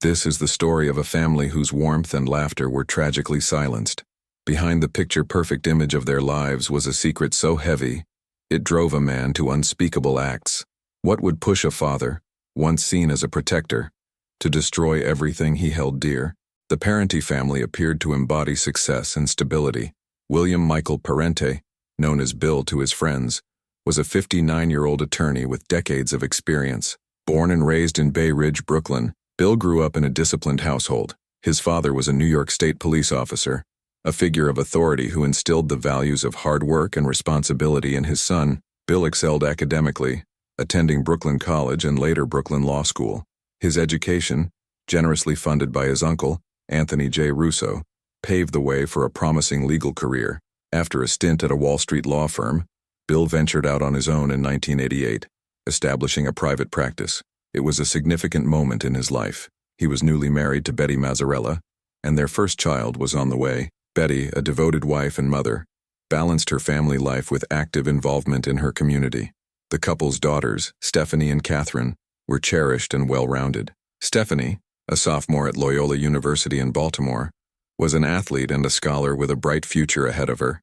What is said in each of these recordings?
This is the story of a family whose warmth and laughter were tragically silenced. Behind the picture-perfect image of their lives was a secret so heavy, it drove a man to unspeakable acts. What would push a father, once seen as a protector, to destroy everything he held dear? The Parenti family appeared to embody success and stability. William Michael Parenti, known as Bill to his friends, was a 59-year-old attorney with decades of experience. Born and raised in Bay Ridge, Brooklyn, Bill grew up in a disciplined household. His father was a New York State police officer, a figure of authority who instilled the values of hard work and responsibility in his son. Bill excelled academically, attending Brooklyn College and later Brooklyn Law School. His education, generously funded by his uncle, Anthony J. Russo, paved the way for a promising legal career. After a stint at a Wall Street law firm, Bill ventured out on his own in 1988, establishing a private practice. It was a significant moment in his life. He was newly married to Betty Mazzarella, and their first child was on the way. Betty, a devoted wife and mother, balanced her family life with active involvement in her community. The couple's daughters, Stephanie and Catherine, were cherished and well-rounded. Stephanie, a sophomore at Loyola University in Baltimore, was an athlete and a scholar with a bright future ahead of her.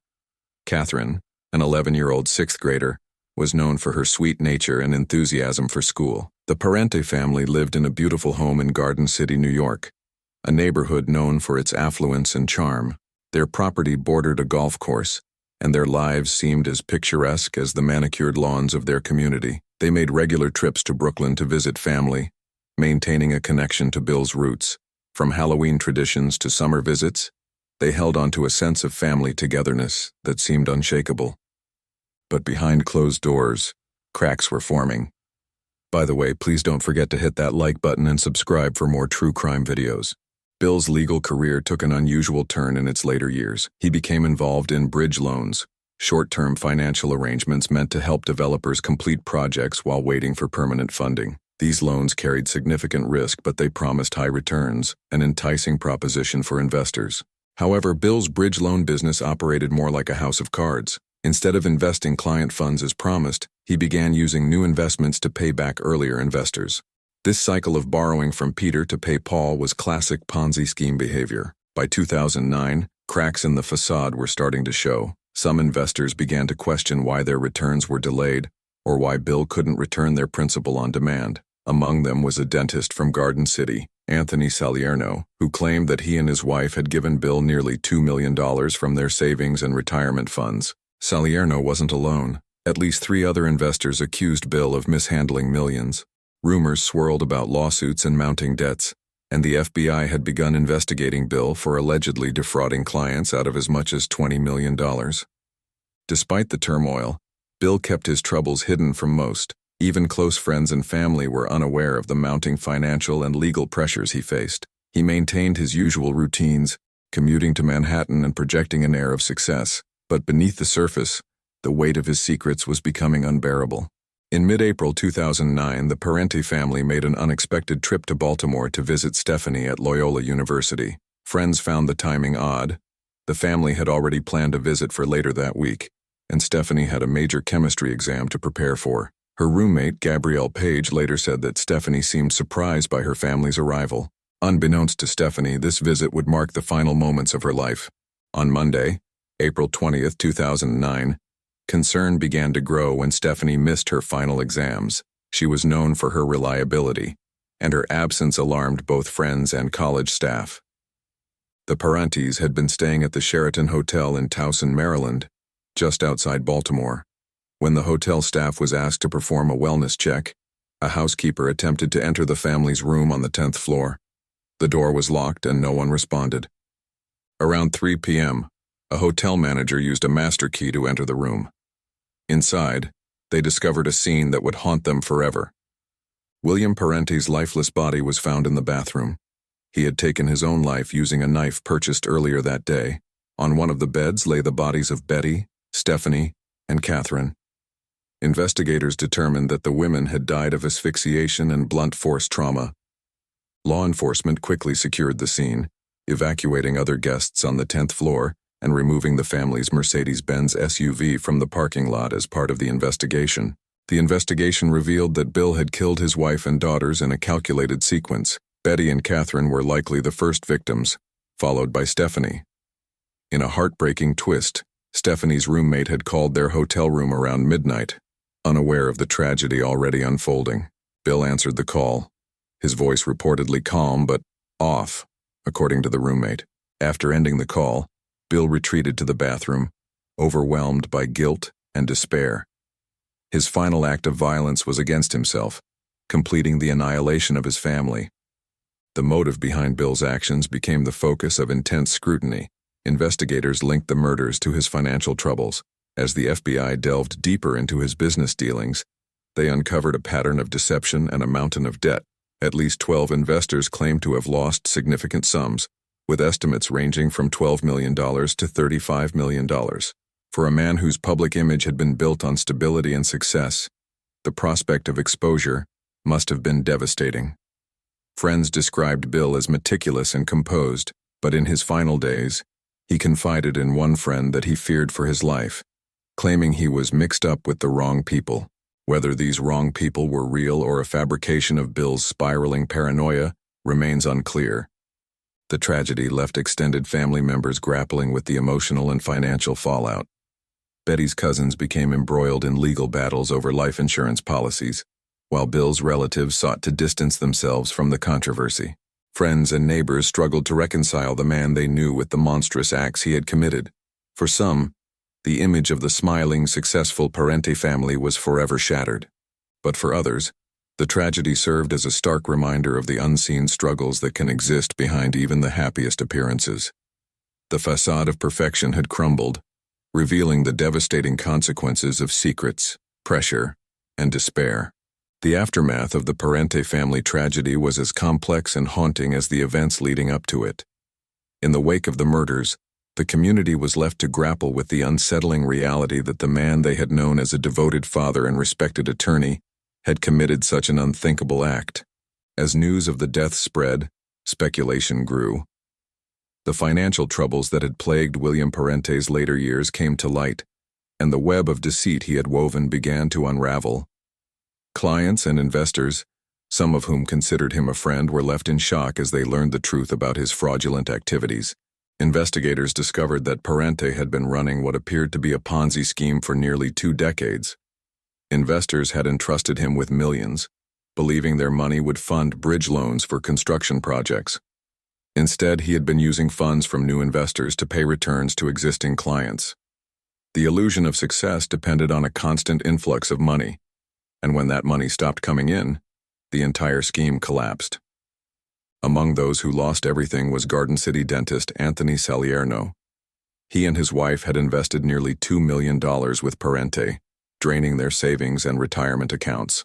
Catherine, an 11-year-old sixth grader, was known for her sweet nature and enthusiasm for school. The Parenti family lived in a beautiful home in Garden City, New York, a neighborhood known for its affluence and charm. Their property bordered a golf course, and their lives seemed as picturesque as the manicured lawns of their community. They made regular trips to Brooklyn to visit family, maintaining a connection to Bill's roots. From Halloween traditions to summer visits, they held on to a sense of family togetherness that seemed unshakable. But behind closed doors, cracks were forming. By the way, please don't forget to hit that like button and subscribe for more true crime videos. Bill's legal career took an unusual turn in its later years. He became involved in bridge loans, short-term financial arrangements meant to help developers complete projects while waiting for permanent funding. These loans carried significant risk, but they promised high returns, an enticing proposition for investors. However, Bill's bridge loan business operated more like a house of cards. Instead of investing client funds as promised, he began using new investments to pay back earlier investors. This cycle of borrowing from Peter to pay Paul was classic Ponzi scheme behavior. By 2009, cracks in the facade were starting to show. Some investors began to question why their returns were delayed, or why Bill couldn't return their principal on demand. Among them was a dentist from Garden City, Anthony Salerno, who claimed that he and his wife had given Bill nearly $2 million from their savings and retirement funds. Salerno wasn't alone. At least 3 other investors accused Bill of mishandling millions. Rumors swirled about lawsuits and mounting debts, and the FBI had begun investigating Bill for allegedly defrauding clients out of as much as $20 million. Despite the turmoil, Bill kept his troubles hidden from most. Even close friends and family were unaware of the mounting financial and legal pressures he faced. He maintained his usual routines, commuting to Manhattan and projecting an air of success. But beneath the surface, the weight of his secrets was becoming unbearable. In mid-April 2009, the Parenti family made an unexpected trip to Baltimore to visit Stephanie at Loyola University. Friends found the timing odd. The family had already planned a visit for later that week, and Stephanie had a major chemistry exam to prepare for. Her roommate, Gabrielle Page, later said that Stephanie seemed surprised by her family's arrival. Unbeknownst to Stephanie, this visit would mark the final moments of her life. On Monday, April 20, 2009, concern began to grow when Stephanie missed her final exams. She was known for her reliability, and her absence alarmed both friends and college staff. The Parentis had been staying at the Sheraton Hotel in Towson, Maryland, just outside Baltimore. When the hotel staff was asked to perform a wellness check, a housekeeper attempted to enter the family's room on the 10th floor. The door was locked and no one responded. Around 3 p.m., a hotel manager used a master key to enter the room. Inside, they discovered a scene that would haunt them forever. William Parenti's lifeless body was found in the bathroom. He had taken his own life using a knife purchased earlier that day. On one of the beds lay the bodies of Betty, Stephanie, and Catherine. Investigators determined that the women had died of asphyxiation and blunt force trauma. Law enforcement quickly secured the scene, evacuating other guests on the 10th floor and removing the family's Mercedes-Benz SUV from the parking lot as part of the investigation. The investigation revealed that Bill had killed his wife and daughters in a calculated sequence. Betty and Catherine were likely the first victims, followed by Stephanie. In a heartbreaking twist, Stephanie's roommate had called their hotel room around midnight, unaware of the tragedy already unfolding. Bill answered the call, his voice reportedly calm but off, according to the roommate. After ending the call, Bill retreated to the bathroom, overwhelmed by guilt and despair. His final act of violence was against himself, completing the annihilation of his family. The motive behind Bill's actions became the focus of intense scrutiny. Investigators linked the murders to his financial troubles. As the FBI delved deeper into his business dealings, they uncovered a pattern of deception and a mountain of debt. At least 12 investors claimed to have lost significant sums, with estimates ranging from $12 million to $35 million. For a man whose public image had been built on stability and success, the prospect of exposure must have been devastating. Friends described Bill as meticulous and composed, but in his final days, he confided in one friend that he feared for his life, claiming he was mixed up with the wrong people. Whether these wrong people were real or a fabrication of Bill's spiraling paranoia remains unclear. The tragedy left extended family members grappling with the emotional and financial fallout. Betty's cousins became embroiled in legal battles over life insurance policies, while Bill's relatives sought to distance themselves from the controversy. Friends and neighbors struggled to reconcile the man they knew with the monstrous acts he had committed. For some, the image of the smiling, successful Parente family was forever shattered. But for others, the tragedy served as a stark reminder of the unseen struggles that can exist behind even the happiest appearances. The facade of perfection had crumbled, revealing the devastating consequences of secrets, pressure, and despair. The aftermath of the Parente family tragedy was as complex and haunting as the events leading up to it. In the wake of the murders, the community was left to grapple with the unsettling reality that the man they had known as a devoted father and respected attorney had committed such an unthinkable act. As news of the death spread, speculation grew. The financial troubles that had plagued William Parente's later years came to light, and the web of deceit he had woven began to unravel. Clients and investors, some of whom considered him a friend, were left in shock as they learned the truth about his fraudulent activities. Investigators discovered that Parente had been running what appeared to be a Ponzi scheme for nearly 2 decades. Investors had entrusted him with millions, believing their money would fund bridge loans for construction projects. Instead, he had been using funds from new investors to pay returns to existing clients. The illusion of success depended on a constant influx of money, and when that money stopped coming in, the entire scheme collapsed. Among those who lost everything was Garden City dentist Anthony Salerno. He and his wife had invested nearly $2 million with Parente, draining their savings and retirement accounts.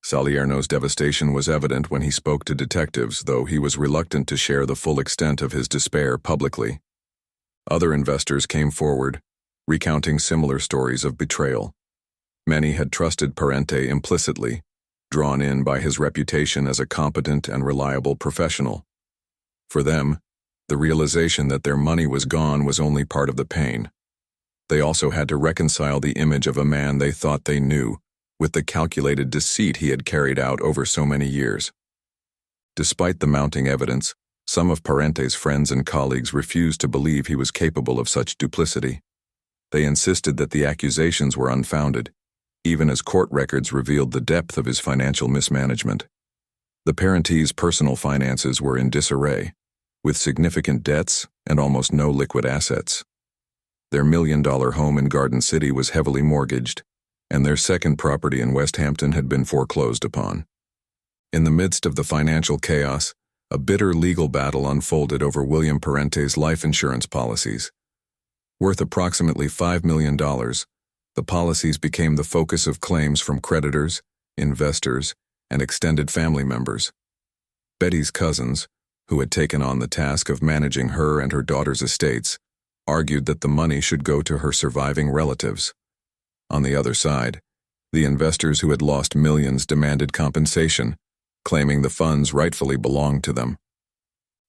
Salerno's devastation was evident when he spoke to detectives, though he was reluctant to share the full extent of his despair publicly. Other investors came forward, recounting similar stories of betrayal. Many had trusted Parente implicitly, drawn in by his reputation as a competent and reliable professional. For them, the realization that their money was gone was only part of the pain. They also had to reconcile the image of a man they thought they knew with the calculated deceit he had carried out over so many years. Despite the mounting evidence, some of Parente's friends and colleagues refused to believe he was capable of such duplicity. They insisted that the accusations were unfounded, even as court records revealed the depth of his financial mismanagement. The Parente's personal finances were in disarray, with significant debts and almost no liquid assets. Their $1 million home in Garden City was heavily mortgaged, and their second property in West Hampton had been foreclosed upon. In the midst of the financial chaos, a bitter legal battle unfolded over William Parente's life insurance policies. Worth approximately $5 million, the policies became the focus of claims from creditors, investors, and extended family members. Betty's cousins, who had taken on the task of managing her and her daughter's estates, argued that the money should go to her surviving relatives. On the other side, the investors who had lost millions demanded compensation, claiming the funds rightfully belonged to them.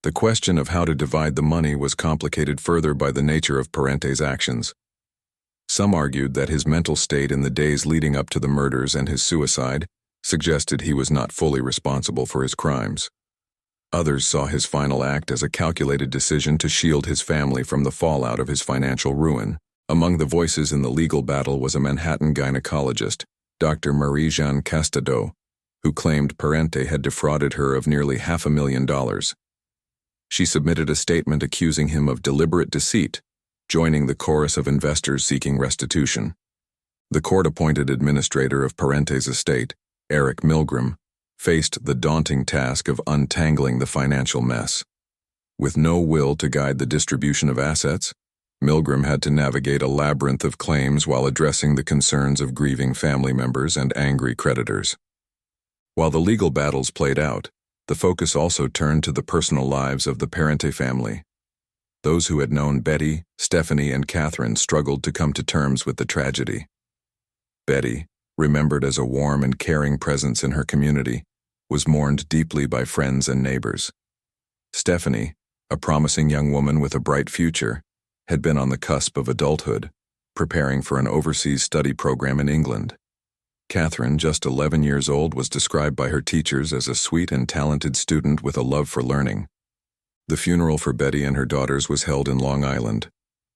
The question of how to divide the money was complicated further by the nature of Parente's actions. Some argued that his mental state in the days leading up to the murders and his suicide suggested he was not fully responsible for his crimes. Others saw his final act as a calculated decision to shield his family from the fallout of his financial ruin. Among the voices in the legal battle was a Manhattan gynecologist, Dr. Marie-Jeanne Castadeau, who claimed Parente had defrauded her of nearly $500,000. She submitted a statement accusing him of deliberate deceit, joining the chorus of investors seeking restitution. The court-appointed administrator of Parente's estate, Eric Milgram, faced the daunting task of untangling the financial mess. With no will to guide the distribution of assets, Milgram had to navigate a labyrinth of claims while addressing the concerns of grieving family members and angry creditors. While the legal battles played out, the focus also turned to the personal lives of the Parente family. Those who had known Betty, Stephanie, and Catherine struggled to come to terms with the tragedy. Betty, remembered as a warm and caring presence in her community, was mourned deeply by friends and neighbors. Stephanie, a promising young woman with a bright future, had been on the cusp of adulthood, preparing for an overseas study program in England. Catherine, just 11 years old, was described by her teachers as a sweet and talented student with a love for learning. The funeral for Betty and her daughters was held in Long Island,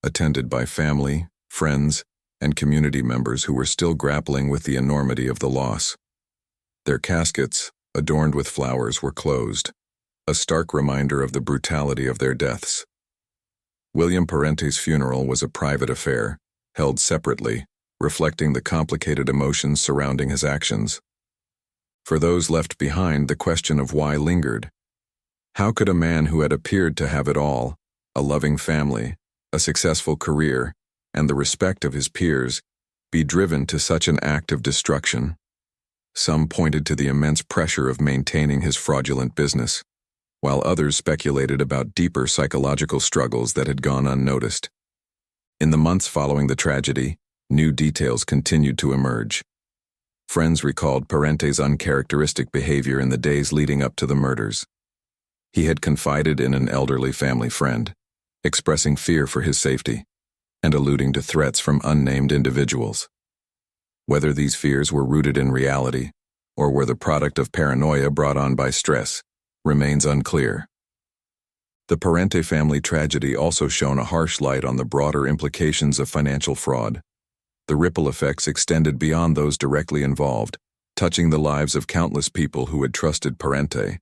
attended by family, friends, and community members who were still grappling with the enormity of the loss. Their caskets, adorned with flowers, were closed, a stark reminder of the brutality of their deaths. William Parente's funeral was a private affair, held separately, reflecting the complicated emotions surrounding his actions. For those left behind, the question of why lingered. How could a man who had appeared to have it all, a loving family, a successful career, and the respect of his peers, be driven to such an act of destruction? Some pointed to the immense pressure of maintaining his fraudulent business, while others speculated about deeper psychological struggles that had gone unnoticed. In the months following the tragedy, new details continued to emerge. Friends recalled Parente's uncharacteristic behavior in the days leading up to the murders. He had confided in an elderly family friend, expressing fear for his safety, and alluding to threats from unnamed individuals. Whether these fears were rooted in reality, or were the product of paranoia brought on by stress, remains unclear. The Parente family tragedy also shone a harsh light on the broader implications of financial fraud. The ripple effects extended beyond those directly involved, touching the lives of countless people who had trusted Parente,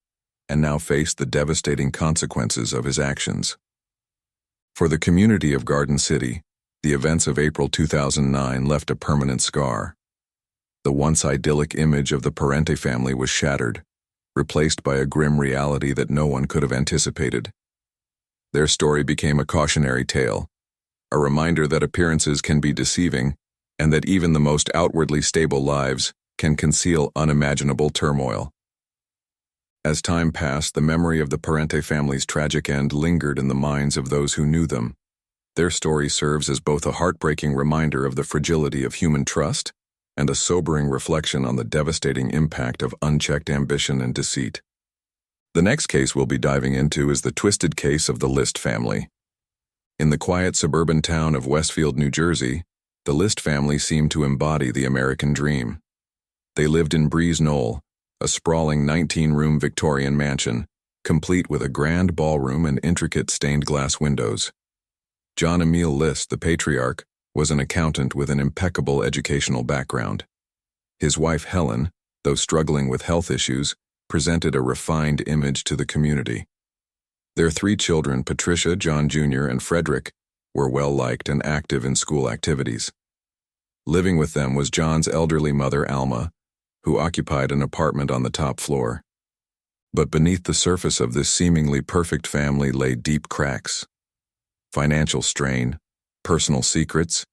and now faced the devastating consequences of his actions. For the community of Garden City, the events of April 2009 left a permanent scar. The once idyllic image of the Parente family was shattered, replaced by a grim reality that no one could have anticipated. Their story became a cautionary tale, a reminder that appearances can be deceiving, and that even the most outwardly stable lives can conceal unimaginable turmoil. As time passed, the memory of the Parente family's tragic end lingered in the minds of those who knew them. Their story serves as both a heartbreaking reminder of the fragility of human trust and a sobering reflection on the devastating impact of unchecked ambition and deceit. The next case we'll be diving into is the twisted case of the List family. In the quiet suburban town of Westfield, New Jersey, the List family seemed to embody the American dream. They lived in Breeze Knoll, a sprawling 19-room Victorian mansion, complete with a grand ballroom and intricate stained-glass windows. John Emile List, the patriarch, was an accountant with an impeccable educational background. His wife Helen, though struggling with health issues, presented a refined image to the community. Their 3 children, Patricia, John Jr., and Frederick, were well-liked and active in school activities. Living with them was John's elderly mother, Alma, who occupied an apartment on the top floor. But beneath the surface of this seemingly perfect family lay deep cracks. Financial strain, personal secrets,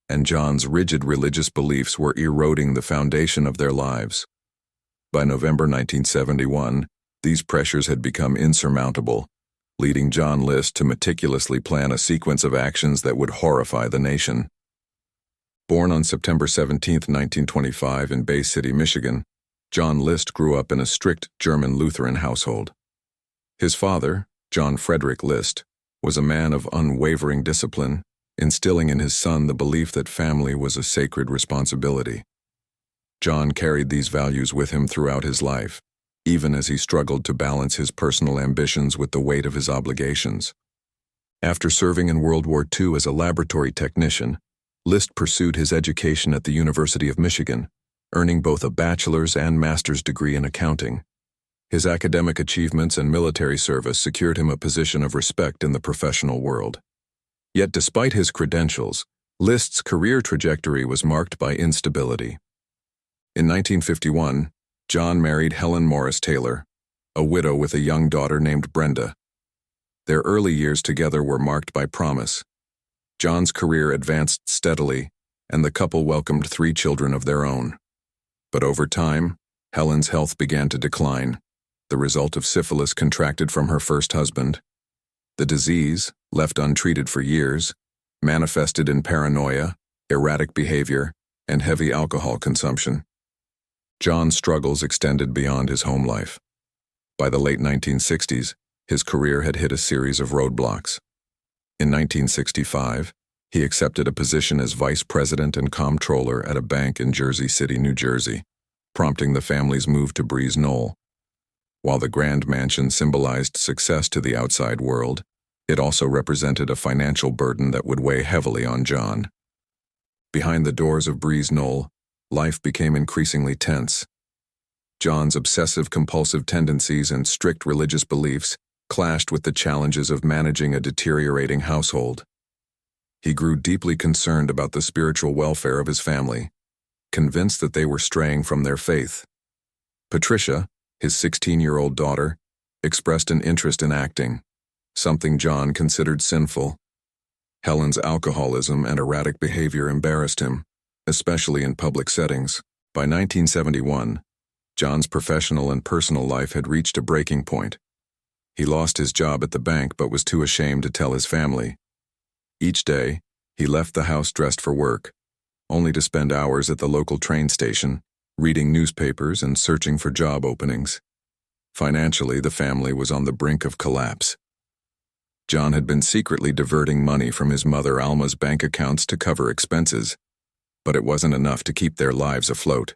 and John's rigid religious beliefs were eroding the foundation of their lives. By November 1971, these pressures had become insurmountable, leading John List to meticulously plan a sequence of actions that would horrify the nation. Born on September 17, 1925 in Bay City, Michigan, John List grew up in a strict German Lutheran household. His father, John Frederick List, was a man of unwavering discipline, instilling in his son the belief that family was a sacred responsibility. John carried these values with him throughout his life, even as he struggled to balance his personal ambitions with the weight of his obligations. After serving in World War II as a laboratory technician, List pursued his education at the University of Michigan, earning both a bachelor's and master's degree in accounting. His academic achievements and military service secured him a position of respect in the professional world. Yet despite his credentials, List's career trajectory was marked by instability. In 1951, John married Helen Morris Taylor, a widow with a young daughter named Brenda. Their early years together were marked by promise. John's career advanced steadily, and the couple welcomed 3 children of their own. But over time, Helen's health began to decline, the result of syphilis contracted from her first husband. The disease, left untreated for years, manifested in paranoia, erratic behavior, and heavy alcohol consumption. John's struggles extended beyond his home life. By the late 1960s, his career had hit a series of roadblocks. In 1965, he accepted a position as vice president and comptroller at a bank in Jersey City, New Jersey, prompting the family's move to Breeze Knoll. While the grand mansion symbolized success to the outside world, it also represented a financial burden that would weigh heavily on John. Behind the doors of Breeze Knoll, life became increasingly tense. John's obsessive-compulsive tendencies and strict religious beliefs clashed with the challenges of managing a deteriorating household. He grew deeply concerned about the spiritual welfare of his family, convinced that they were straying from their faith. Patricia, his 16-year-old daughter, expressed an interest in acting, something John considered sinful. Helen's alcoholism and erratic behavior embarrassed him, especially in public settings. By 1971, John's professional and personal life had reached a breaking point. He lost his job at the bank but was too ashamed to tell his family. Each day, he left the house dressed for work, only to spend hours at the local train station, reading newspapers and searching for job openings. Financially, the family was on the brink of collapse. John had been secretly diverting money from his mother Alma's bank accounts to cover expenses, but it wasn't enough to keep their lives afloat.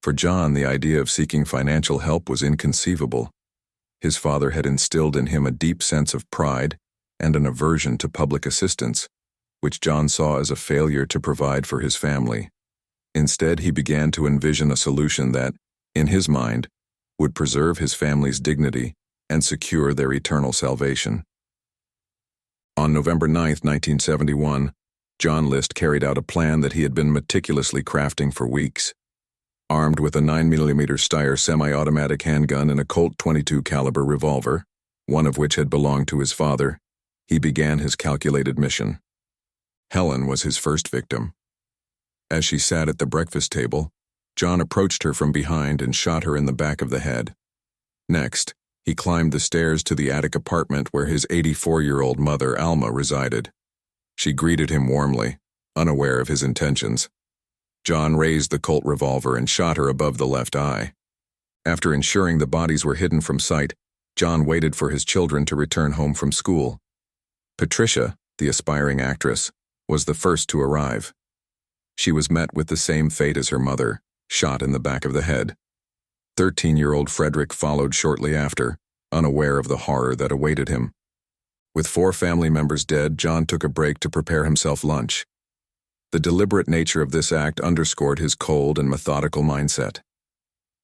For John, the idea of seeking financial help was inconceivable. His father had instilled in him a deep sense of pride and an aversion to public assistance, which John saw as a failure to provide for his family. Instead, he began to envision a solution that, in his mind, would preserve his family's dignity and secure their eternal salvation. On November 9, 1971, John List carried out a plan that he had been meticulously crafting for weeks. Armed with a 9mm Steyr semi-automatic handgun and a Colt .22 caliber revolver, one of which had belonged to his father, he began his calculated mission. Helen was his first victim. As she sat at the breakfast table, John approached her from behind and shot her in the back of the head. Next, he climbed the stairs to the attic apartment where his 84-year-old mother, Alma, resided. She greeted him warmly, unaware of his intentions. John raised the Colt revolver and shot her above the left eye. After ensuring the bodies were hidden from sight, John waited for his children to return home from school. Patricia, the aspiring actress, was the first to arrive. She was met with the same fate as her mother, shot in the back of the head. 13-year-old Frederick followed shortly after, unaware of the horror that awaited him. With 4 family members dead, John took a break to prepare himself lunch. The deliberate nature of this act underscored his cold and methodical mindset.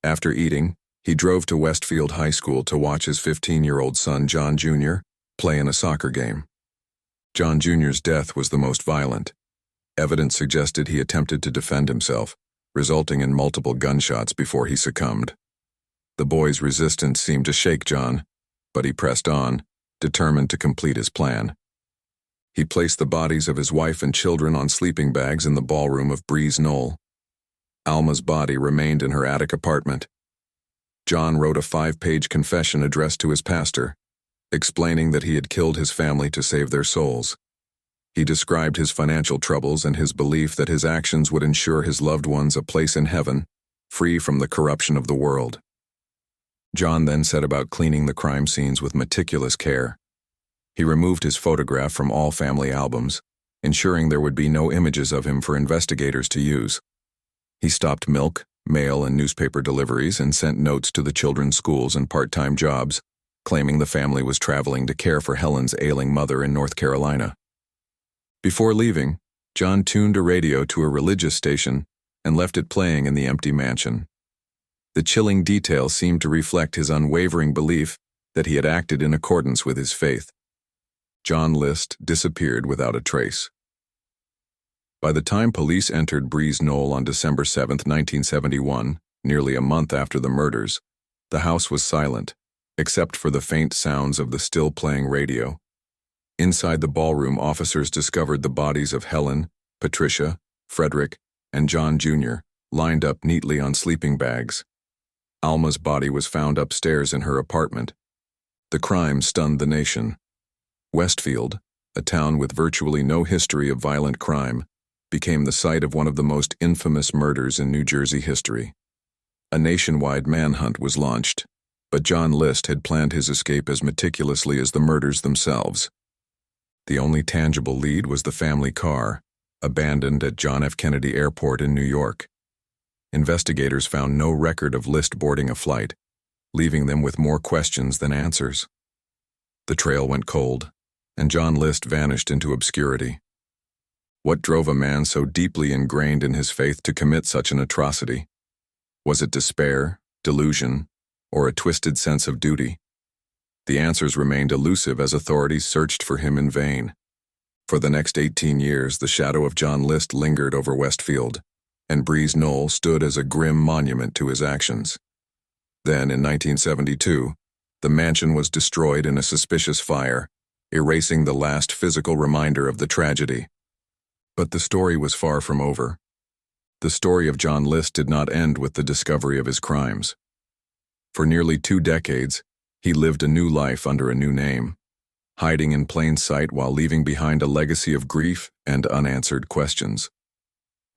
After eating, he drove to Westfield High School to watch his 15-year-old son, John Jr., play in a soccer game. John Jr.'s death was the most violent. Evidence suggested he attempted to defend himself, resulting in multiple gunshots before he succumbed. The boy's resistance seemed to shake John, but he pressed on, determined to complete his plan. He placed the bodies of his wife and children on sleeping bags in the ballroom of Breeze Knoll. Alma's body remained in her attic apartment. John wrote a 5-page confession addressed to his pastor, explaining that he had killed his family to save their souls. He described his financial troubles and his belief that his actions would ensure his loved ones a place in heaven, free from the corruption of the world. John then set about cleaning the crime scenes with meticulous care. He removed his photograph from all family albums, ensuring there would be no images of him for investigators to use. He stopped milk, mail and newspaper deliveries, and sent notes to the children's schools and part-time jobs, claiming the family was traveling to care for Helen's ailing mother in North Carolina. Before leaving, John tuned a radio to a religious station and left it playing in the empty mansion. The chilling detail seemed to reflect his unwavering belief that he had acted in accordance with his faith. John List disappeared without a trace. By the time police entered Breeze Knoll on December 7, 1971, nearly a month after the murders, the house was silent, except for the faint sounds of the still-playing radio. Inside the ballroom, officers discovered the bodies of Helen, Patricia, Frederick, and John Jr., lined up neatly on sleeping bags. Alma's body was found upstairs in her apartment. The crime stunned the nation. Westfield, a town with virtually no history of violent crime, became the site of one of the most infamous murders in New Jersey history. A nationwide manhunt was launched, but John List had planned his escape as meticulously as the murders themselves. The only tangible lead was the family car, abandoned at John F. Kennedy Airport in New York. Investigators found no record of List boarding a flight, leaving them with more questions than answers. The trail went cold, and John List vanished into obscurity. What drove a man so deeply ingrained in his faith to commit such an atrocity? Was it despair, delusion, or a twisted sense of duty? The answers remained elusive as authorities searched for him in vain. For the next 18 years, the shadow of John List lingered over Westfield, and Breeze Knoll stood as a grim monument to his actions. Then, in 1972, the mansion was destroyed in a suspicious fire, erasing the last physical reminder of the tragedy. But the story was far from over. The story of John List did not end with the discovery of his crimes. For nearly 2 decades, he lived a new life under a new name, hiding in plain sight while leaving behind a legacy of grief and unanswered questions.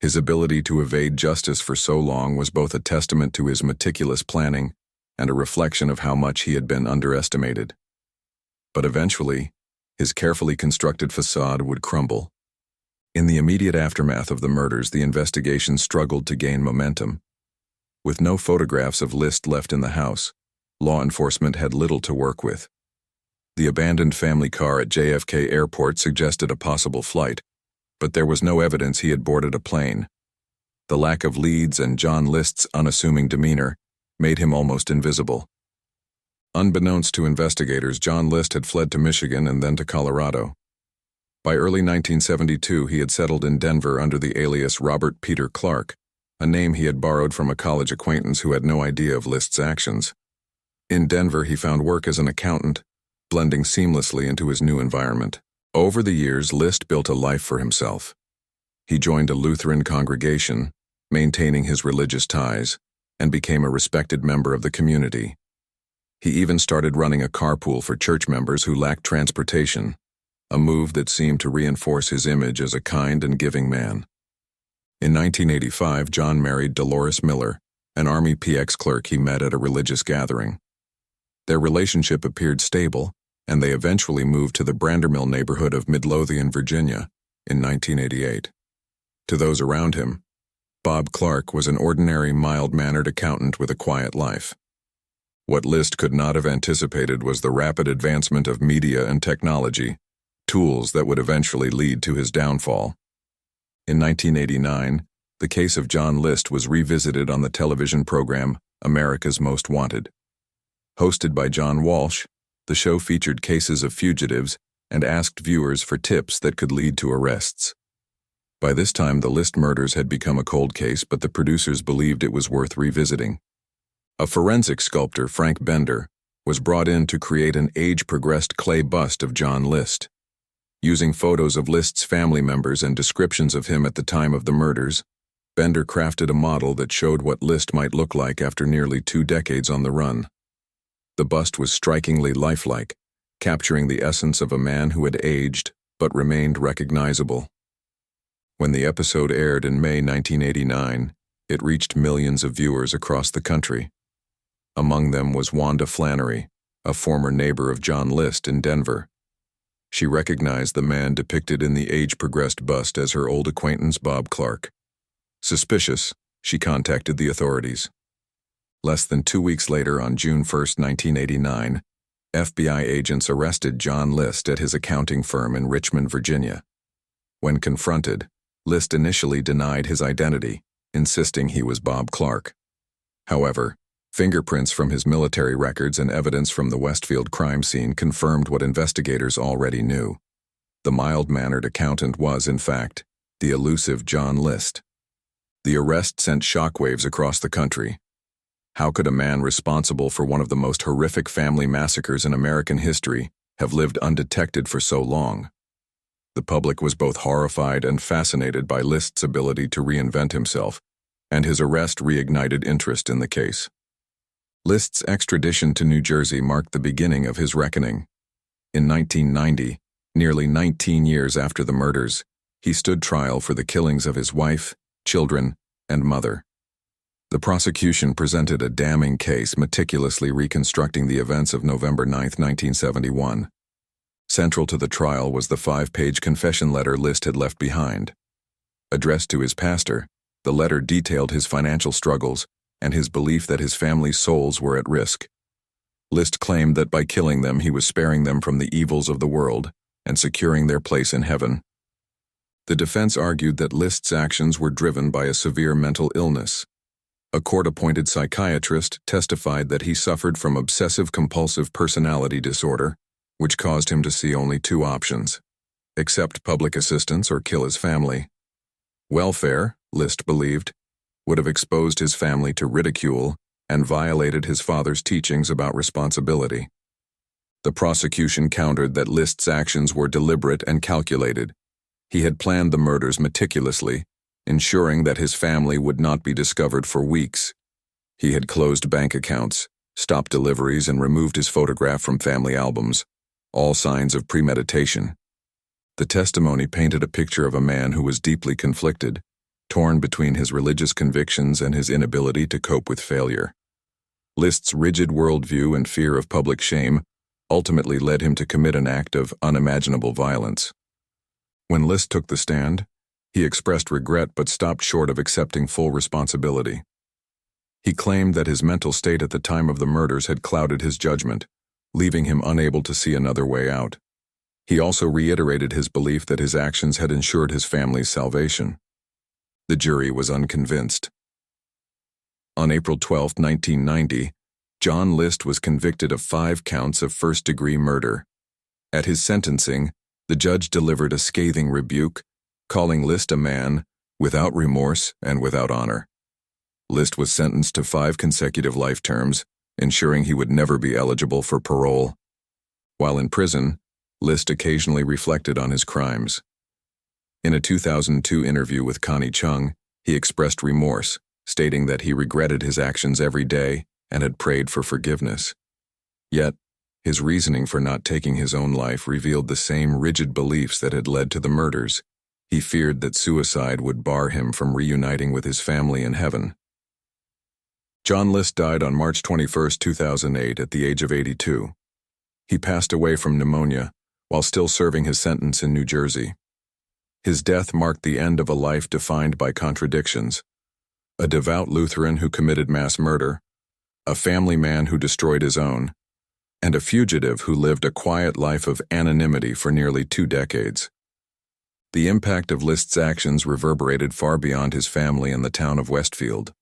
His ability to evade justice for so long was both a testament to his meticulous planning and a reflection of how much he had been underestimated. But eventually, his carefully constructed facade would crumble. In the immediate aftermath of the murders, the investigation struggled to gain momentum. With no photographs of List left in the house, law enforcement had little to work with. The abandoned family car at JFK Airport suggested a possible flight, but there was no evidence he had boarded a plane. The lack of leads and John List's unassuming demeanor made him almost invisible. Unbeknownst to investigators, John List had fled to Michigan and then to Colorado. By early 1972, he had settled in Denver under the alias Robert Peter Clark, a name he had borrowed from a college acquaintance who had no idea of List's actions. In Denver, he found work as an accountant, blending seamlessly into his new environment. Over the years, List built a life for himself. He joined a Lutheran congregation, maintaining his religious ties, and became a respected member of the community. He even started running a carpool for church members who lacked transportation, a move that seemed to reinforce his image as a kind and giving man. In 1985, John married Dolores Miller, an Army PX clerk he met at a religious gathering. Their relationship appeared stable, and they eventually moved to the Brandermill neighborhood of Midlothian, Virginia, in 1988. To those around him, Bob Clark was an ordinary, mild-mannered accountant with a quiet life. What List could not have anticipated was the rapid advancement of media and technology, tools that would eventually lead to his downfall. In 1989, the case of John List was revisited on the television program America's Most Wanted. Hosted by John Walsh, the show featured cases of fugitives and asked viewers for tips that could lead to arrests. By this time, the List murders had become a cold case, but the producers believed it was worth revisiting. A forensic sculptor, Frank Bender, was brought in to create an age-progressed clay bust of John List. Using photos of List's family members and descriptions of him at the time of the murders, Bender crafted a model that showed what List might look like after nearly 2 decades on the run. The bust was strikingly lifelike, capturing the essence of a man who had aged but remained recognizable. When the episode aired in May 1989, it reached millions of viewers across the country. Among them was Wanda Flannery, a former neighbor of John List in Denver. She recognized the man depicted in the age-progressed bust as her old acquaintance Bob Clark. Suspicious, She contacted the authorities. Less than 2 weeks later, on June 1, 1989, FBI agents arrested John List at his accounting firm in Richmond, Virginia. When confronted, List initially denied his identity, insisting he was Bob Clark. However, fingerprints from his military records and evidence from the Westfield crime scene confirmed what investigators already knew. The mild-mannered accountant was, in fact, the elusive John List. The arrest sent shockwaves across the country. How could a man responsible for one of the most horrific family massacres in American history have lived undetected for so long? The public was both horrified and fascinated by List's ability to reinvent himself, and his arrest reignited interest in the case. List's extradition to New Jersey marked the beginning of his reckoning. In 1990, nearly 19 years after the murders, he stood trial for the killings of his wife, children, and mother. The prosecution presented a damning case, meticulously reconstructing the events of November 9, 1971. Central to the trial was the 5-page confession letter List had left behind. Addressed to his pastor, the letter detailed his financial struggles and his belief that his family's souls were at risk. List claimed that by killing them he was sparing them from the evils of the world and securing their place in heaven. The defense argued that List's actions were driven by a severe mental illness. A court-appointed psychiatrist testified that he suffered from obsessive-compulsive personality disorder, which caused him to see only 2 options: accept public assistance or kill his family. Welfare, List believed, would have exposed his family to ridicule and violated his father's teachings about responsibility. The prosecution countered that List's actions were deliberate and calculated. He had planned the murders meticulously, ensuring that his family would not be discovered for weeks. He had closed bank accounts, stopped deliveries, and removed his photograph from family albums, all signs of premeditation. The testimony painted a picture of a man who was deeply conflicted, torn between his religious convictions and his inability to cope with failure. List's rigid worldview and fear of public shame ultimately led him to commit an act of unimaginable violence. When List took the stand, he expressed regret but stopped short of accepting full responsibility. He claimed that his mental state at the time of the murders had clouded his judgment, leaving him unable to see another way out. He also reiterated his belief that his actions had ensured his family's salvation. The jury was unconvinced. On April 12, 1990, John List was convicted of 5 counts of first-degree murder. At his sentencing, the judge delivered a scathing rebuke, calling List a man without remorse and without honor. List was sentenced to 5 consecutive life terms, ensuring he would never be eligible for parole. While in prison, List occasionally reflected on his crimes. In a 2002 interview with Connie Chung, he expressed remorse, stating that he regretted his actions every day and had prayed for forgiveness. Yet, his reasoning for not taking his own life revealed the same rigid beliefs that had led to the murders. He feared that suicide would bar him from reuniting with his family in heaven. John List died on March 21, 2008, at the age of 82. He passed away from pneumonia while still serving his sentence in New Jersey. His death marked the end of a life defined by contradictions: a devout Lutheran who committed mass murder, a family man who destroyed his own, and a fugitive who lived a quiet life of anonymity for nearly 2 decades. The impact of List's actions reverberated far beyond his family and the town of Westfield.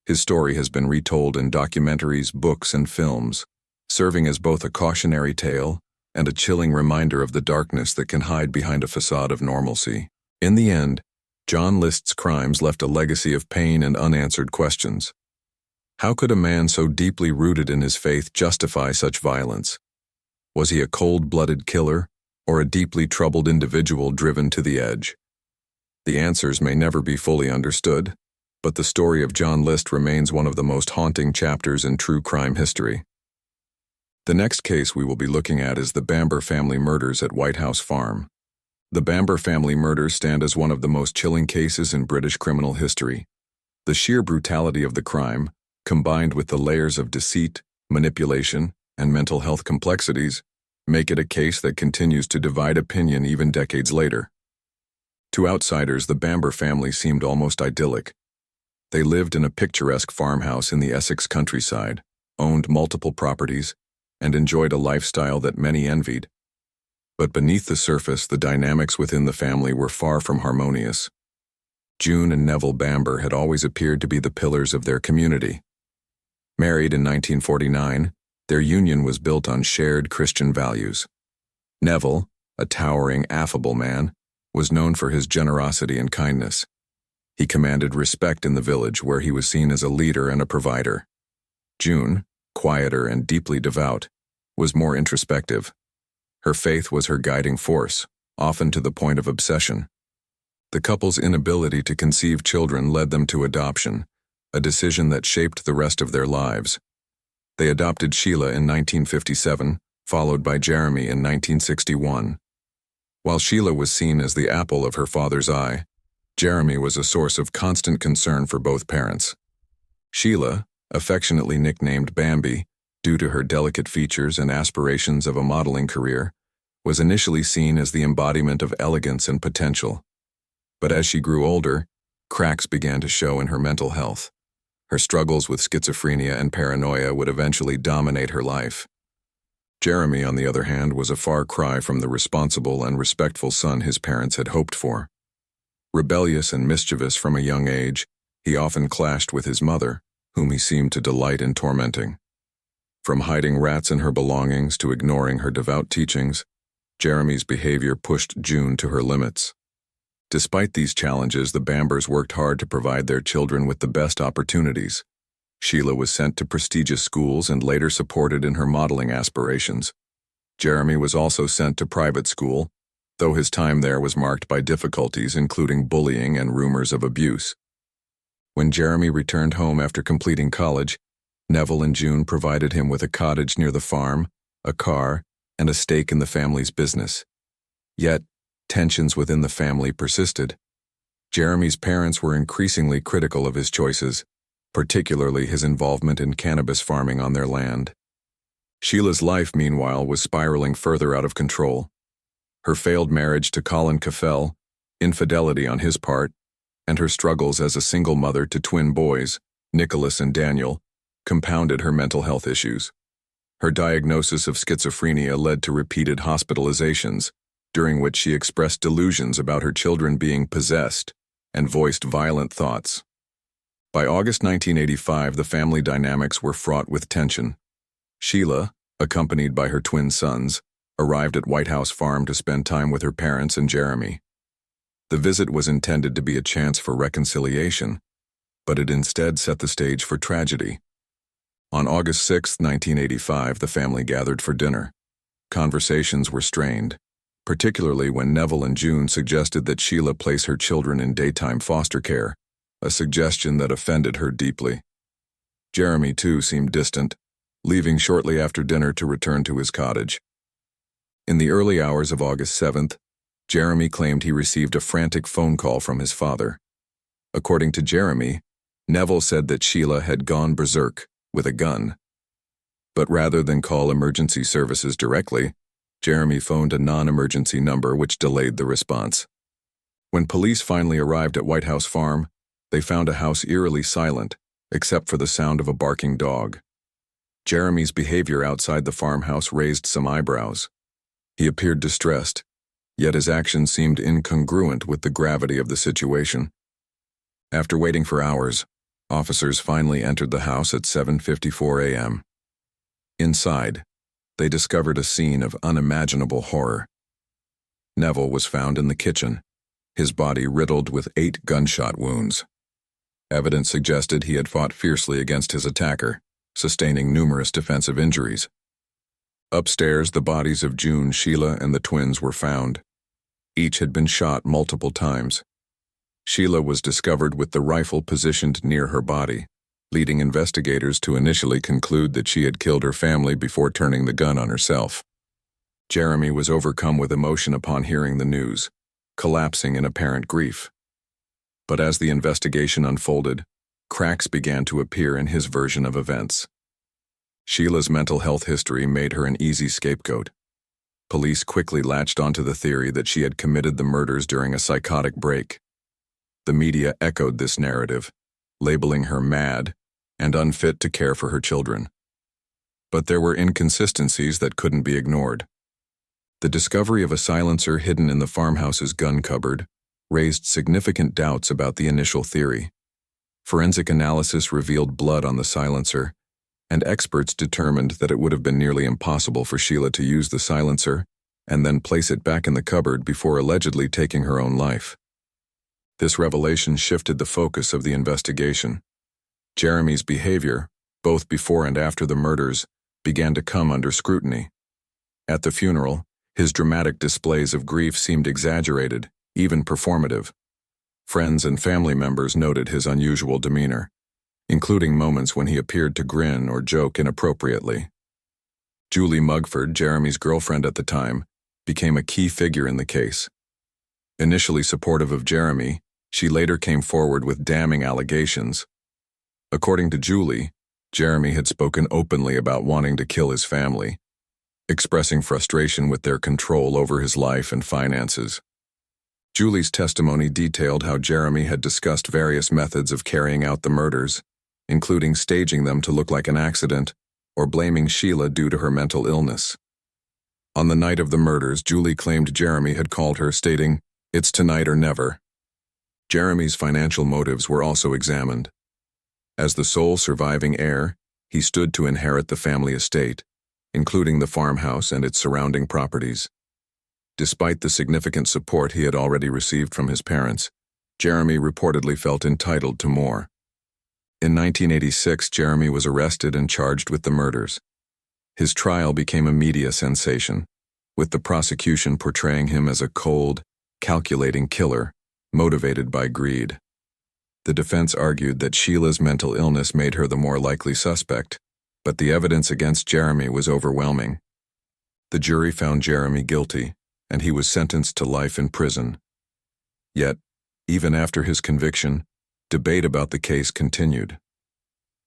His story has been retold in documentaries, books, and films, serving as both a cautionary tale and a chilling reminder of the darkness that can hide behind a facade of normalcy. In the end, John List's crimes left a legacy of pain and unanswered questions. How could a man so deeply rooted in his faith justify such violence? Was he a cold-blooded killer, or a deeply troubled individual driven to the edge? The answers may never be fully understood, but the story of John List remains one of the most haunting chapters in true crime history. The next case we will be looking at is the Bamber family murders at White House Farm. The Bamber family murders stand as one of the most chilling cases in British criminal history. The sheer brutality of the crime, combined with the layers of deceit, manipulation, and mental health complexities, make it a case that continues to divide opinion even decades later. To outsiders, the Bamber family seemed almost idyllic. They lived in a picturesque farmhouse in the Essex countryside, owned multiple properties, and enjoyed a lifestyle that many envied. But beneath the surface, the dynamics within the family were far from harmonious. June and Neville Bamber had always appeared to be the pillars of their community. Married in 1949, their union was built on shared Christian values. Neville, a towering, affable man, was known for his generosity and kindness. He commanded respect in the village, where he was seen as a leader and a provider. June, quieter and deeply devout, was more introspective. Her faith was her guiding force, often to the point of obsession. The couple's inability to conceive children led them to adoption, a decision that shaped the rest of their lives. They adopted Sheila in 1957, followed by Jeremy in 1961. While Sheila was seen as the apple of her father's eye, Jeremy was a source of constant concern for both parents. Sheila, affectionately nicknamed Bambi, due to her delicate features and aspirations of a modeling career, was initially seen as the embodiment of elegance and potential. But as she grew older, cracks began to show in her mental health. Her struggles with schizophrenia and paranoia would eventually dominate her life. Jeremy, on the other hand, was a far cry from the responsible and respectful son his parents had hoped for. Rebellious and mischievous from a young age, he often clashed with his mother, whom he seemed to delight in tormenting. From hiding rats in her belongings to ignoring her devout teachings, Jeremy's behavior pushed June to her limits. Despite these challenges, the Bambers worked hard to provide their children with the best opportunities. Sheila was sent to prestigious schools and later supported in her modeling aspirations. Jeremy was also sent to private school, though his time there was marked by difficulties including bullying and rumors of abuse. When Jeremy returned home after completing college, Neville and June provided him with a cottage near the farm, a car, and a stake in the family's business. Yet, tensions within the family persisted. Jeremy's parents were increasingly critical of his choices, particularly his involvement in cannabis farming on their land. Sheila's life, meanwhile, was spiraling further out of control. Her failed marriage to Colin Caffell, infidelity on his part, and her struggles as a single mother to twin boys, Nicholas and Daniel, compounded her mental health issues. Her diagnosis of schizophrenia led to repeated hospitalizations, during which she expressed delusions about her children being possessed and voiced violent thoughts. By August 1985, the family dynamics were fraught with tension. Sheila, accompanied by her twin sons, arrived at White House Farm to spend time with her parents and Jeremy. The visit was intended to be a chance for reconciliation, but it instead set the stage for tragedy. On August 6, 1985, the family gathered for dinner. Conversations were strained, particularly when Neville and June suggested that Sheila place her children in daytime foster care, a suggestion that offended her deeply. Jeremy, too, seemed distant, leaving shortly after dinner to return to his cottage. In the early hours of August 7th, Jeremy claimed he received a frantic phone call from his father. According to Jeremy, Neville said that Sheila had gone berserk with a gun. But rather than call emergency services directly, Jeremy phoned a non-emergency number which delayed the response. When police finally arrived at White House Farm, they found a house eerily silent, except for the sound of a barking dog. Jeremy's behavior outside the farmhouse raised some eyebrows. He appeared distressed, yet his actions seemed incongruent with the gravity of the situation. After waiting for hours, officers finally entered the house at 7:54 a.m. Inside, they discovered a scene of unimaginable horror. Neville was found in the kitchen, his body riddled with 8 gunshot wounds. Evidence suggested he had fought fiercely against his attacker, sustaining numerous defensive injuries. Upstairs, the bodies of June, Sheila, and the twins were found. Each had been shot multiple times. Sheila was discovered with the rifle positioned near her body, leading investigators to initially conclude that she had killed her family before turning the gun on herself. Jeremy was overcome with emotion upon hearing the news, collapsing in apparent grief. But as the investigation unfolded, cracks began to appear in his version of events. Sheila's mental health history made her an easy scapegoat. Police quickly latched onto the theory that she had committed the murders during a psychotic break. The media echoed this narrative, labeling her mad and unfit to care for her children. But there were inconsistencies that couldn't be ignored. The discovery of a silencer hidden in the farmhouse's gun cupboard raised significant doubts about the initial theory. Forensic analysis revealed blood on the silencer, and experts determined that it would have been nearly impossible for Sheila to use the silencer and then place it back in the cupboard before allegedly taking her own life. This revelation shifted the focus of the investigation. Jeremy's behavior, both before and after the murders, began to come under scrutiny. At the funeral, his dramatic displays of grief seemed exaggerated, even performative. Friends and family members noted his unusual demeanor, including moments when he appeared to grin or joke inappropriately. Julie Mugford, Jeremy's girlfriend at the time, became a key figure in the case. Initially supportive of Jeremy, she later came forward with damning allegations. According to Julie, Jeremy had spoken openly about wanting to kill his family, expressing frustration with their control over his life and finances. Julie's testimony detailed how Jeremy had discussed various methods of carrying out the murders, including staging them to look like an accident or blaming Sheila due to her mental illness. On the night of the murders, Julie claimed Jeremy had called her, stating, "It's tonight or never." Jeremy's financial motives were also examined. As the sole surviving heir, he stood to inherit the family estate, including the farmhouse and its surrounding properties. Despite the significant support he had already received from his parents, Jeremy reportedly felt entitled to more. In 1986, Jeremy was arrested and charged with the murders. His trial became a media sensation, with the prosecution portraying him as a cold, calculating killer, motivated by greed. The defense argued that Sheila's mental illness made her the more likely suspect, but the evidence against Jeremy was overwhelming. The jury found Jeremy guilty, and he was sentenced to life in prison. Yet, even after his conviction, debate about the case continued.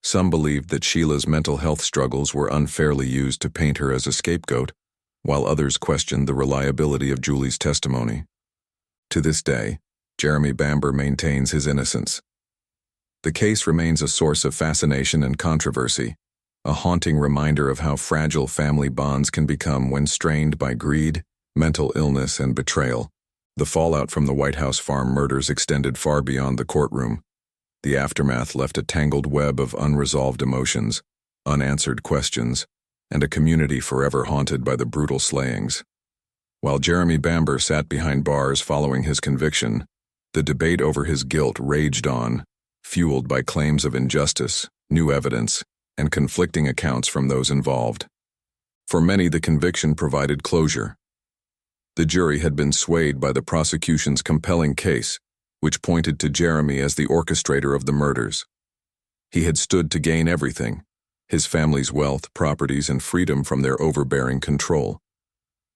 Some believed that Sheila's mental health struggles were unfairly used to paint her as a scapegoat, while others questioned the reliability of Julie's testimony. To this day, Jeremy Bamber maintains his innocence. The case remains a source of fascination and controversy, a haunting reminder of how fragile family bonds can become when strained by greed, mental illness, and betrayal. The fallout from the White House farm murders extended far beyond the courtroom. The aftermath left a tangled web of unresolved emotions, unanswered questions, and a community forever haunted by the brutal slayings. While Jeremy Bamber sat behind bars following his conviction, the debate over his guilt raged on, fueled by claims of injustice, new evidence, and conflicting accounts from those involved. For many, the conviction provided closure. The jury had been swayed by the prosecution's compelling case, which pointed to Jeremy as the orchestrator of the murders. He had stood to gain everything: his family's wealth, properties, and freedom from their overbearing control.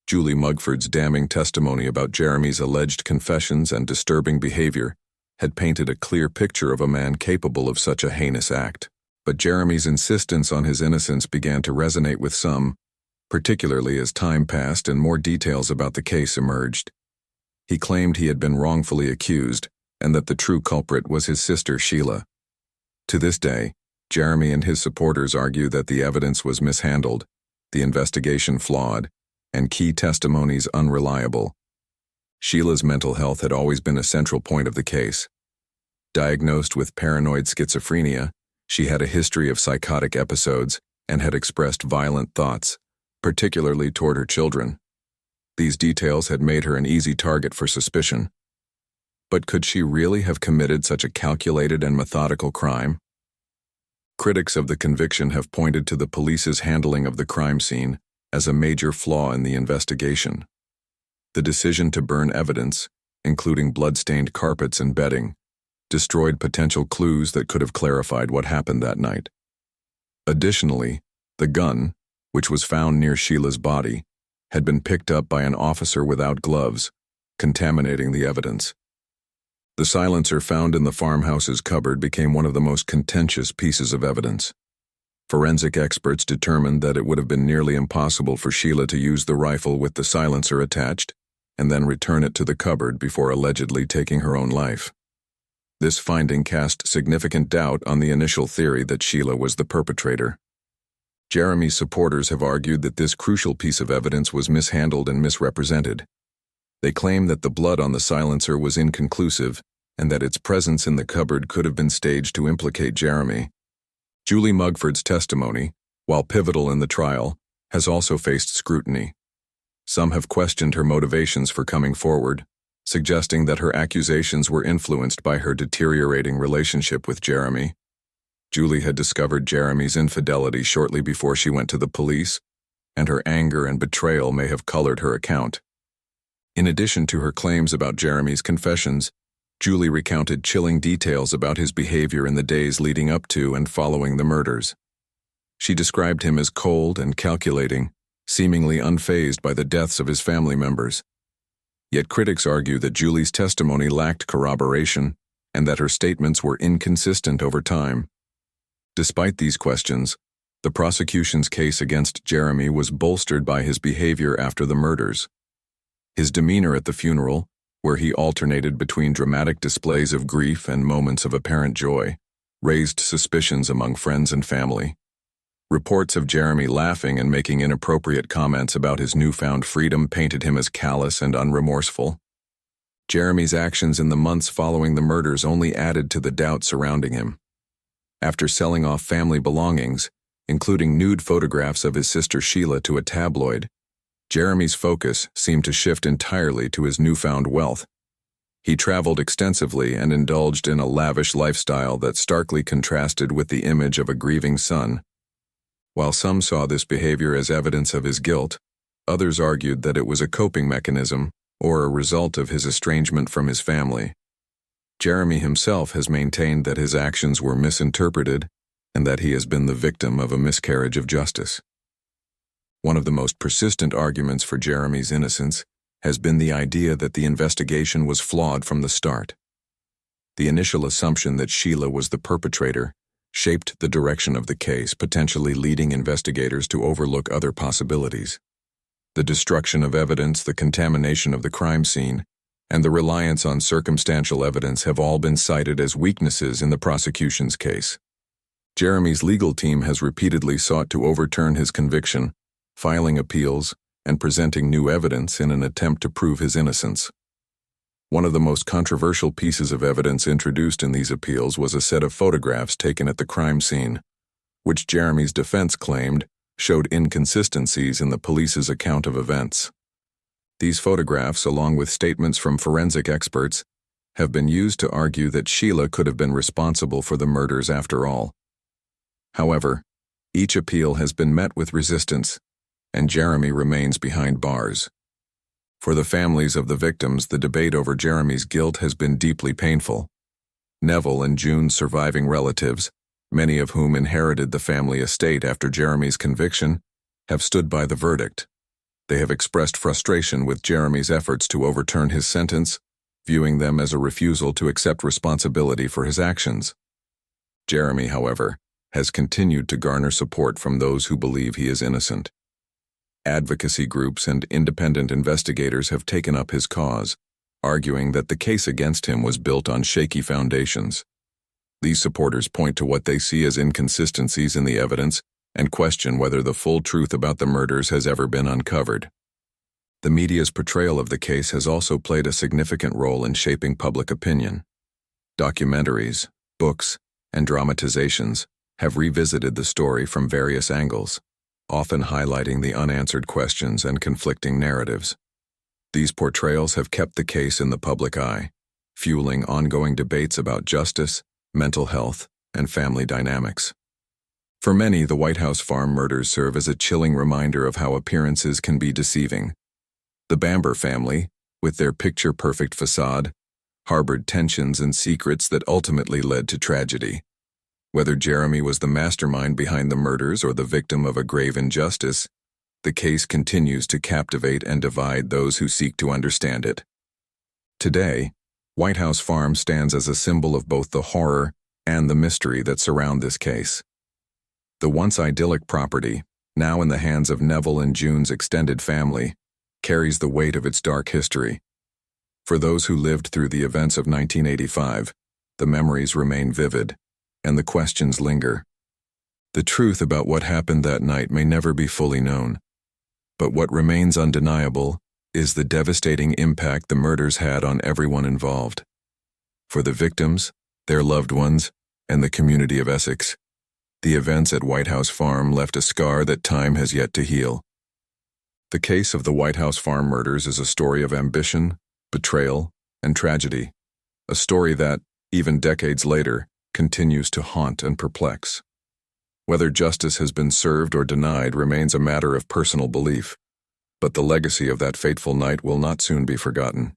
Julie Mugford's damning testimony about Jeremy's alleged confessions and disturbing behavior had painted a clear picture of a man capable of such a heinous act. But Jeremy's insistence on his innocence began to resonate with some, particularly as time passed and more details about the case emerged. He claimed he had been wrongfully accused and that the true culprit was his sister Sheila. To this day, Jeremy and his supporters argue that the evidence was mishandled, the investigation flawed, and key testimonies unreliable. Sheila's mental health had always been a central point of the case. Diagnosed with paranoid schizophrenia, she had a history of psychotic episodes and had expressed violent thoughts, particularly toward her children. These details had made her an easy target for suspicion. But could she really have committed such a calculated and methodical crime? Critics of the conviction have pointed to the police's handling of the crime scene as a major flaw in the investigation. The decision to burn evidence, including blood-stained carpets and bedding, destroyed potential clues that could have clarified what happened that night. Additionally, the gun, which was found near Sheila's body, had been picked up by an officer without gloves, contaminating the evidence. The silencer found in the farmhouse's cupboard became one of the most contentious pieces of evidence. Forensic experts determined that it would have been nearly impossible for Sheila to use the rifle with the silencer attached and then return it to the cupboard before allegedly taking her own life. This finding cast significant doubt on the initial theory that Sheila was the perpetrator. Jeremy's supporters have argued that this crucial piece of evidence was mishandled and misrepresented. They claim that the blood on the silencer was inconclusive and that its presence in the cupboard could have been staged to implicate Jeremy. Julie Mugford's testimony, while pivotal in the trial, has also faced scrutiny. Some have questioned her motivations for coming forward, suggesting that her accusations were influenced by her deteriorating relationship with Jeremy. Julie had discovered Jeremy's infidelity shortly before she went to the police, and her anger and betrayal may have colored her account. In addition to her claims about Jeremy's confessions, Julie recounted chilling details about his behavior in the days leading up to and following the murders. She described him as cold and calculating, seemingly unfazed by the deaths of his family members. Yet critics argue that Julie's testimony lacked corroboration and that her statements were inconsistent over time. Despite these questions, the prosecution's case against Jeremy was bolstered by his behavior after the murders. His demeanor at the funeral, where he alternated between dramatic displays of grief and moments of apparent joy, raised suspicions among friends and family. Reports of Jeremy laughing and making inappropriate comments about his newfound freedom painted him as callous and unremorseful. Jeremy's actions in the months following the murders only added to the doubt surrounding him. After selling off family belongings, including nude photographs of his sister Sheila to a tabloid, Jeremy's focus seemed to shift entirely to his newfound wealth. He traveled extensively and indulged in a lavish lifestyle that starkly contrasted with the image of a grieving son. While some saw this behavior as evidence of his guilt, others argued that it was a coping mechanism or a result of his estrangement from his family. Jeremy himself has maintained that his actions were misinterpreted and that he has been the victim of a miscarriage of justice. One of the most persistent arguments for Jeremy's innocence has been the idea that the investigation was flawed from the start. The initial assumption that Sheila was the perpetrator shaped the direction of the case, potentially leading investigators to overlook other possibilities. The destruction of evidence, the contamination of the crime scene, and the reliance on circumstantial evidence have all been cited as weaknesses in the prosecution's case. Jeremy's legal team has repeatedly sought to overturn his conviction, filing appeals and presenting new evidence in an attempt to prove his innocence. One of the most controversial pieces of evidence introduced in these appeals was a set of photographs taken at the crime scene, which Jeremy's defense claimed showed inconsistencies in the police's account of events. These photographs, along with statements from forensic experts, have been used to argue that Sheila could have been responsible for the murders after all. However, each appeal has been met with resistance, and Jeremy remains behind bars. For the families of the victims, the debate over Jeremy's guilt has been deeply painful. Neville and June's surviving relatives, many of whom inherited the family estate after Jeremy's conviction, have stood by the verdict. They have expressed frustration with Jeremy's efforts to overturn his sentence, viewing them as a refusal to accept responsibility for his actions. Jeremy, however, has continued to garner support from those who believe he is innocent. Advocacy groups and independent investigators have taken up his cause, arguing that the case against him was built on shaky foundations. These supporters point to what they see as inconsistencies in the evidence and question whether the full truth about the murders has ever been uncovered. The media's portrayal of the case has also played a significant role in shaping public opinion. Documentaries, books, and dramatizations have revisited the story from various angles, often highlighting the unanswered questions and conflicting narratives. These portrayals have kept the case in the public eye, fueling ongoing debates about justice, mental health, and family dynamics. For many, the White House farm murders serve as a chilling reminder of how appearances can be deceiving. The Bamber family, with their picture-perfect facade, harbored tensions and secrets that ultimately led to tragedy. Whether Jeremy was the mastermind behind the murders or the victim of a grave injustice, the case continues to captivate and divide those who seek to understand it. Today, White House Farm stands as a symbol of both the horror and the mystery that surround this case. The once idyllic property, now in the hands of Neville and June's extended family, carries the weight of its dark history. For those who lived through the events of 1985, the memories remain vivid, and the questions linger. The truth about what happened that night may never be fully known, but what remains undeniable is the devastating impact the murders had on everyone involved. For the victims, their loved ones, and the community of Essex, the events at White House Farm left a scar that time has yet to heal. The case of the White House Farm murders is a story of ambition, betrayal, and tragedy, a story that, even decades later, continues to haunt and perplex. Whether justice has been served or denied remains a matter of personal belief, but the legacy of that fateful night will not soon be forgotten.